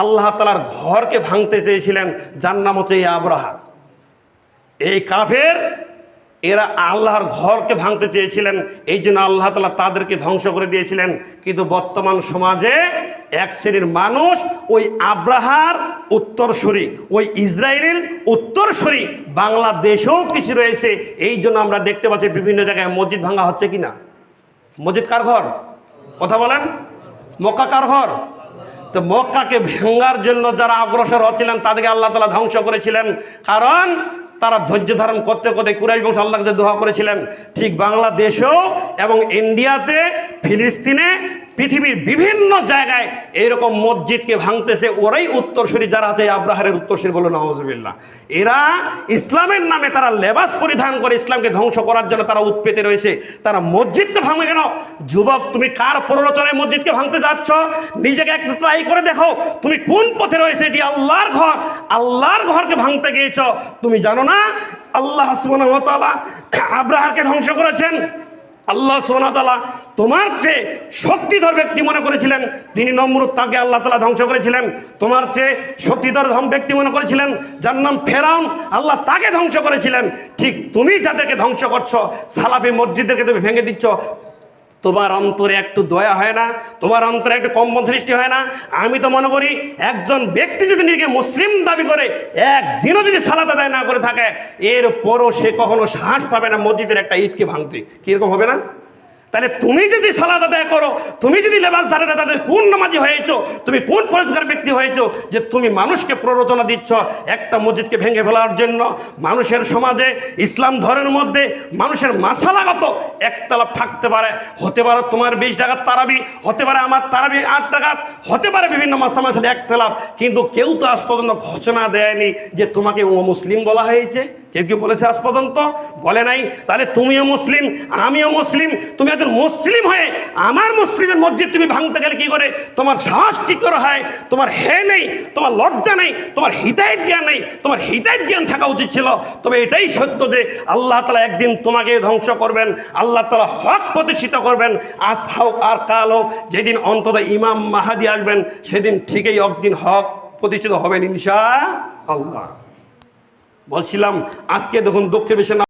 আল্লাহ তাআলার ঘরকে ভাঙতে চেয়েছিলেন, যার নাম হচ্ছে এই আব্রাহা। এই কাফের এরা আল্লাহর ঘরকে ভাঙতে চেয়েছিলেন, এই জন্য আল্লাহ তাআলা তাদেরকে ধ্বংস করে দিয়েছিলেন। কিন্তু বর্তমান সমাজে এক শ্রেণীর মানুষ ওই আব্রাহার উত্তরসূরি, ওই ইসরায়েলের উত্তরসূরি বাংলাদেশেও কিছু রয়েছে। এই জন্য আমরা দেখতে পাচ্ছি বিভিন্ন জায়গায় মসজিদ ভাঙা হচ্ছে কিনা। মসজিদ কার ঘর? কথা বলেন। মক্কা কার ঘর? তো মক্কাকে ভাঙার জন্য যারা অগ্রসর হচ্ছিলেন তাদেরকে আল্লাহ তাআলা ধ্বংস করেছিলেন, কারণ তারা ধৈর্য ধারণ করতে করতে কুরাইশ বংশ আল্লাহর কাছে দোয়া করেছিলেন। ঠিক বাংলাদেশেও এবং ইন্ডিয়াতে, ফিলিস্তিনে, পৃথিবীর বিভিন্ন জায়গায় এইরকম মসজিদকে ভাঙতেছে ওরাই উত্তরসূরি যারা আছে আব্রাহারের উত্তরসূরি, বলো নাউজুবিল্লাহ। এরা ইসলামের নামে তারা লেবাস পরিধান করে ইসলামকে ধ্বংস করার জন্য তারা উৎপেতে রয়েছে। তারা মসজিদকে ভাঙবে কেন? যুবক, তুমি কার প্ররোচনায় মসজিদকে ভাঙতে যাচ্ছ? নিজেকে একটু ট্রাই করে দেখো, তুমি কোন পথে রয়েছে। এটি আল্লাহর ঘর, আল্লাহর ঘরকে ভাঙতে গিয়েছ। তুমি জানো না আল্লাহ সুবহানাহু ওয়া তাআলা আব্রাহারকে ধ্বংস করেছেন? আল্লাহ সুবহানাহু ওয়া তাআলা তোমার চেয়ে শক্তিধর ব্যক্তি মনে করেছিলেন, তিনি নমরুদ, তাকে আল্লাহ তাআলা ধ্বংস করেছিলেন। তোমার চেয়ে শক্তিধর ব্যক্তি মনে করেছিলেন যার নাম ফেরাউন, আল্লাহ তাকে ধ্বংস করেছিলেন। ঠিক তুমি যাদেরকে ধ্বংস করছো, সালাফি মসজিদকে তুমি ভেঙে দিচ্ছ, তোমার অন্তরে একটু দয়া হয় না? তোমার অন্তরে একটু কম্পন সৃষ্টি হয় না? আমি তো মনে করি একজন ব্যক্তি যদি নিজেকে মুসলিম দাবি করে একদিনও যদি সালাত আদায় না করে থাকে, এরপরও সে কখনো সাহস পাবে না মসজিদের একটা ইটকে ভাঙতে। কীরকম হবে না? তাহলে তুমি যদি সালাত আদায় করো, তুমি যদি লেবাস ধারে তাদের কোন নামাজি হয়েছো, তুমি কোন পরিষ্কার ব্যক্তি হয়েছো যে তুমি মানুষকে প্ররোচনা দিচ্ছ একটা মসজিদকে ভেঙে ফেলার জন্য? মানুষের সমাজে ইসলাম ধর্মের মধ্যে মানুষের মাসালাগত একতলাপ থাকতে পারে। হতে পারে তোমার 20 টাকার তারাবি, হতে পারে আমার তারাবি 8 টাকার, হতে পারে বিভিন্ন মাসামাসালে একতলাপ, কিন্তু কেউ তো আজ পর্যন্ত ঘোষণা দেয়নি যে তোমাকে ও মুসলিম বলা হয়েছে। কেউ কেউ বলেছে আজ পর্যন্ত? বলে নাই। তাহলে তুমিও মুসলিম, আমিও মুসলিম। তুমি একজন মুসলিম হয়ে আমার মুসলিমের মসজিদ তুমি ভাঙতে গেলে কি করে? তোমার সাহস কি করে হয়? তোমার নেই, তোমার লজ্জা নেই, তোমার হিদায়াত জ্ঞান নেই। তোমার হিদায়াত জ্ঞান থাকা উচিত ছিল। তবে এটাই সত্য যে আল্লাহ তাআলা একদিন তোমাকে ধ্বংস করবেন, আল্লাহ তাআলা হক প্রতিষ্ঠিত করবেন। আজ হোক আর কাল হোক, যেদিন অন্তত ইমাম মাহাদি আসবেন সেদিন ঠিকই একদিন হক প্রতিষ্ঠিত হবেন ইনশাআল্লাহ। বলছিলাম আজকে দেখুন দক্ষিণ এশিয়া